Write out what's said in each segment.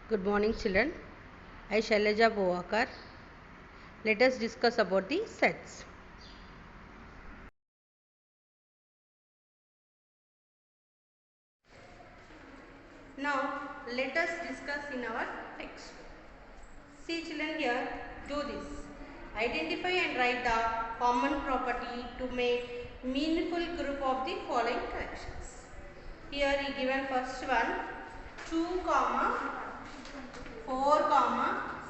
Good morning, children. I Shailaja Bovakar. Let us discuss about the sets. Now, let us discuss in our text. See, children, here, do this. Identify and write the common property to make meaningful group of the following collections. Here, he given first one 2, 4,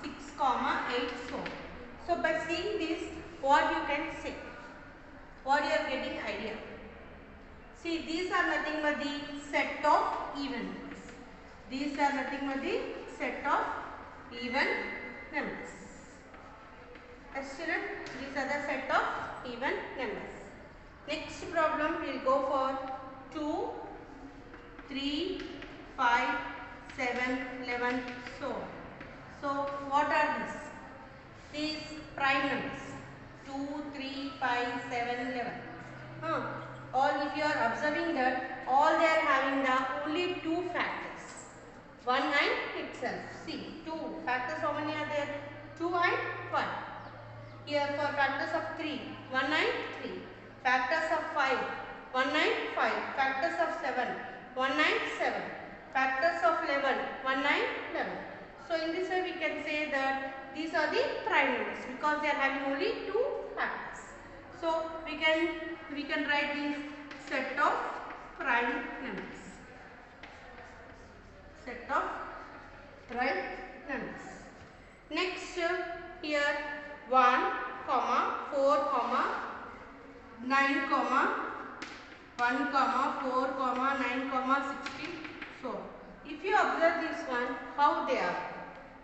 6, 8, so. So, by seeing this, what you can say? What you are getting idea? See, these are nothing but the set of even numbers. These are nothing but the set of even numbers. Yes, children, these are the set of even numbers. Next problem, we will go for 2, 3, 5, 7, 11, so on. So, what are these? These prime numbers 2, 3, 5, 7, 11. All if you are observing that all they are having the only two factors. 1 and itself. See, 2 factors how many are there? 2 and 1. Here for factors of 3, 1 and 3. Factors of 5, 1 and 5. Factors of 7, 1 and 7. Factors of 11, 1 and 11. So in this way we can say that these are the prime numbers because they are having only two factors. So we can write this set of prime numbers. Set of prime numbers. Next here 1, 4, 9, 1, 4, 9, 16. So if you observe this one, how they are?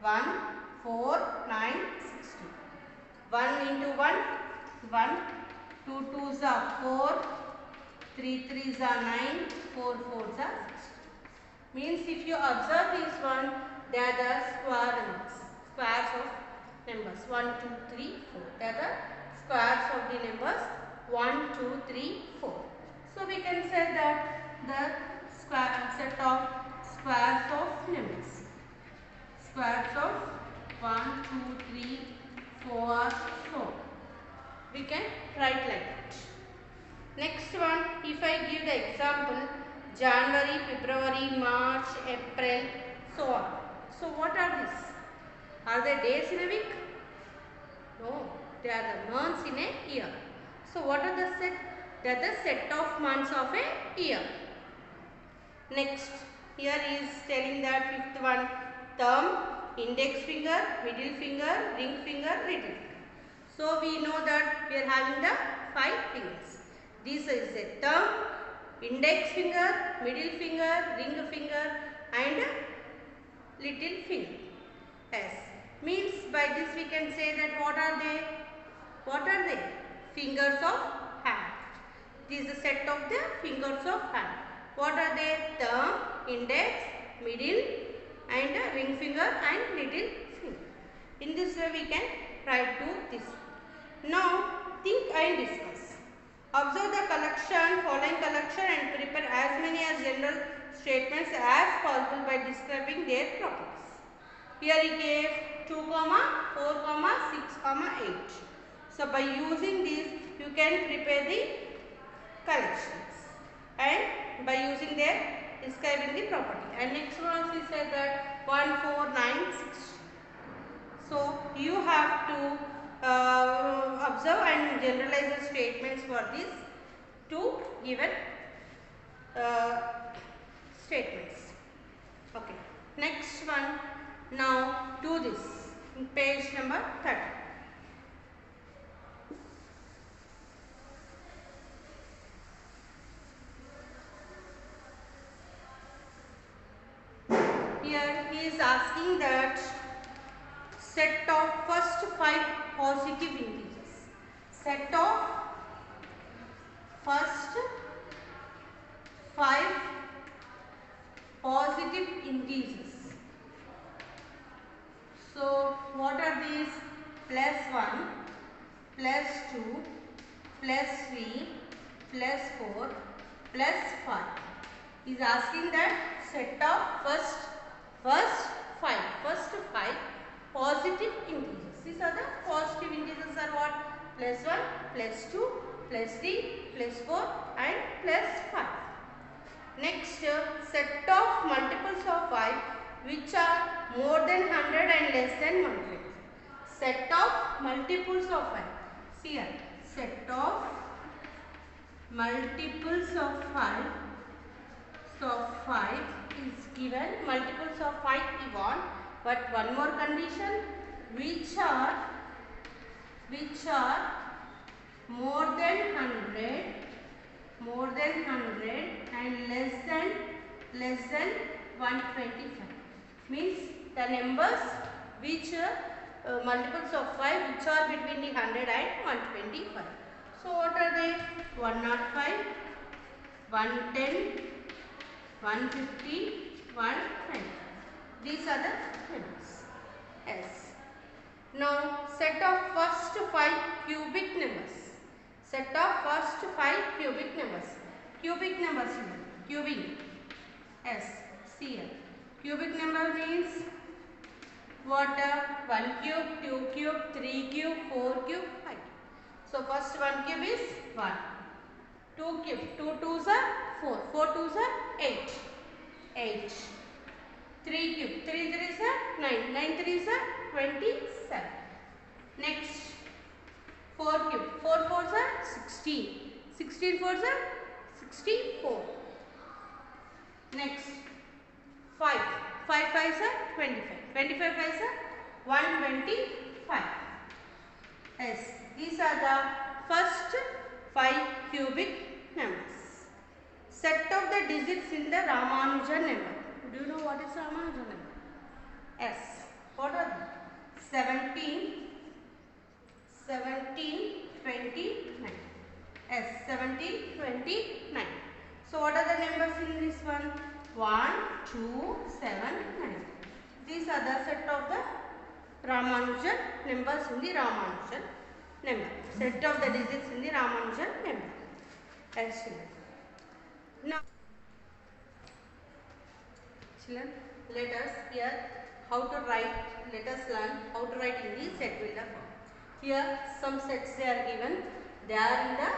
1, 4, 9, 16. 1 into 1, 1, 2 2s are 4, 3 3s are 9, 4 4s are 16. Means if you observe this one, they are the square numbers, squares of numbers 1, 2, 3, 4. They are the squares of the numbers 1, 2, 3, 4. So we can say that the set of squares of numbers. Squares of 1, 2, 3, 4, so we can write like that. Next one, if I give the example January, February, March, April, so on. So what are these? Are they days in a week? No, they are the months in a year. So what are the set? They are the set of months of a year. Next, here is telling that fifth one, thumb, index finger, middle finger, ring finger, little finger. So we know that we are having the 5 fingers. This is a thumb, index finger, middle finger, ring finger and little finger. Yes. Means by this we can say that what are they? What are they? Fingers of hand. This is a set of the fingers of hand. What are they? Thumb, index, middle and ring finger and little finger. In this way we can write to this. Now think and discuss. Observe the following collection and prepare as many as general statements as possible by describing their properties. Here he gave 2, 4, 6, 8. So by using these you can prepare the collections and by using their describing the property. And next one he said that 1, 4, 9, 6. So you have to observe and generalize the statements for these two given statements. Okay. Next one. Now do this in page number 30. Here he is asking that set of first 5 positive integers. Set of first 5 positive integers. So what are these? Plus 1, plus 2, plus 3, plus 4, plus 5. He is asking that set of first 5. set of multiples of 5 which are more than 100 and less than 120. Set of multiples of 5. See here, set of multiples of 5. So 5 is given, multiples of 5 we want, but one more condition, which are more than 100 and less than 125. Means the numbers which multiples of 5 which are between the 100 and 125. So what are they? 105, 110, 150, 120. These are the numbers. Yes. Now set of first 5 cubic numbers. Set of first 5 cubic numbers. Cubic numbers here. Cubing. Yes. See here. Cubic number means what? 1 cube, 2 cube, 3 cube, 4 cube, 5. So first 1 cube is 1. 2 cube. 2 twos are 4. 4 twos are 8. 8. 3 cube. 3 threes are 9. 9 threes are 27. Next 4 cube. 4 fours are 16. 16 fours are 64. Next 5. 5 fives are 25. 25 fives are 125. Yes, these are the first 5 cubic numbers. Set of the digits in the Ramanujan number. Do you know what is Ramanujan number? Yes. What are they? 17, 29. Yes, 17, 29. So what are the numbers in this one? 1, 2, 7, 9. These are the set of the Ramanujan numbers in the Ramanujan number. Set of the digits in the Ramanujan number. Yes, children. Now, children, let us here how to write. Let us learn how to write in the set builder form. Here some sets they are given. They are in the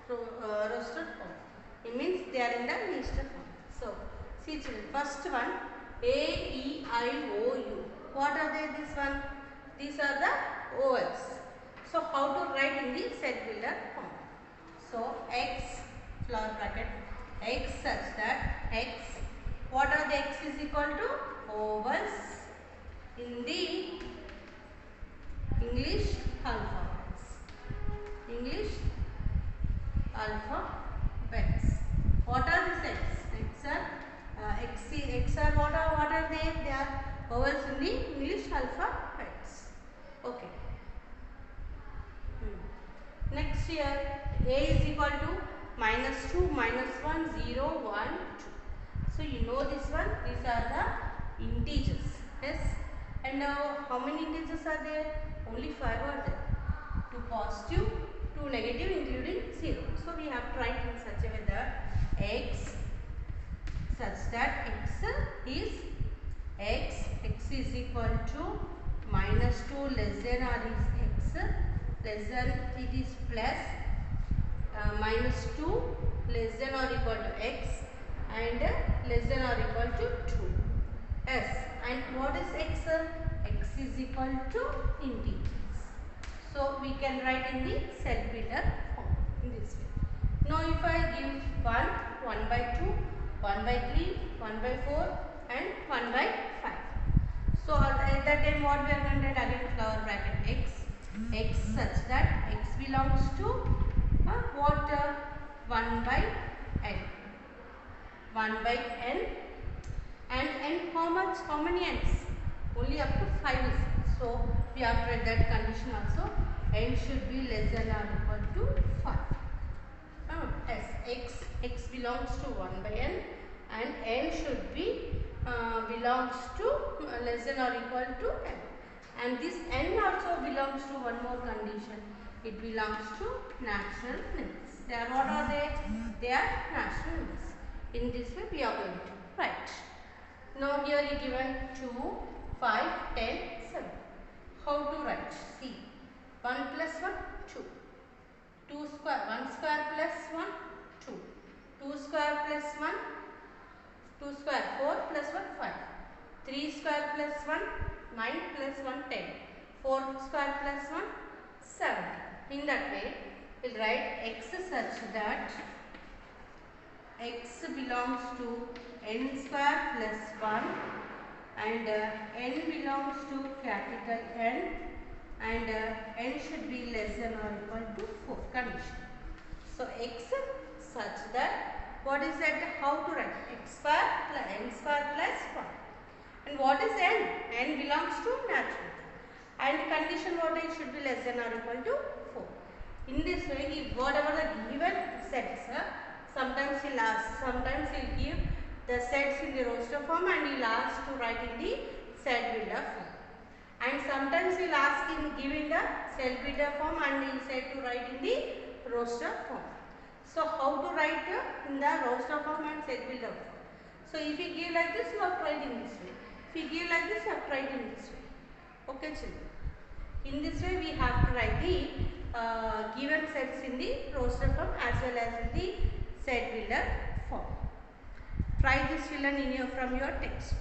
rostered form. It means they are in the listed form. So see children, first one A, E, I, O, U. What are they? This one? These are the OS. So how to write in the set builder form? So X flower bracket X such that X. What are the X is equal to? Ovals in the English alphabets. English alphabets. What are these X? X are what are they? They are vowels in the English alphabets. Okay. Next here A is equal to -2, -1, 0, 1, 2. So you know this one. These are the integers. Yes. And now how many integers are there? Only 5 are there. 2 positive, 2 negative including 0. So we have to write in such a way that X such that X is equal to -2 less than or is X less than it is plus -2 less than or equal to X and less than or equal to 2. Yes, and what is X? X is equal to integers. So we can write in the set builder form in this way. Now if I give 1, 1 by 2, 1 by 3, 1 by 4 and 1 by 5. So at that time what we are going to write? Again flower bracket X such that X belongs to what? 1 by n. 1 by n and n how much? How many n's? Only up to 5 is. So we have to write that condition also. N should be less than or equal to 5. As X belongs to 1 by n and n should be belongs to less than or equal to n. And this n also belongs to one more condition. It belongs to natural numbers. They are what are they? They are natural numbers. In this way we are going to write. Now here is given 2, 5, 10, 7. How to write? See, 1 plus 1, 2. 2 square, 1 square plus 1, 2. 2 square plus 1, 2 square 4 plus 1 5. 3 square plus 1 9 plus 1 10. 4 square plus 1 7. In that way, we will write x such that x belongs to n square plus 1 and n belongs to capital N and n should be less than or equal to 4 condition. So x such that what is that, how to write x square plus n square plus 1 and what is n? N belongs to natural and condition what is should be less than or equal to 4. In this way, if whatever the given sets, sometimes he will ask, sometimes he will give the sets in the roster form and he will ask to write in the set builder form. And sometimes he will ask in giving the set builder form and he said to write in the roster form. So how to write in the roster form and set builder form? So if you give like this, you have to write in this way. If you give like this, you have to write in this way. Okay children. In this way, we have to write the given sets in the roster form as well as in the set builder form. Try this children from your text.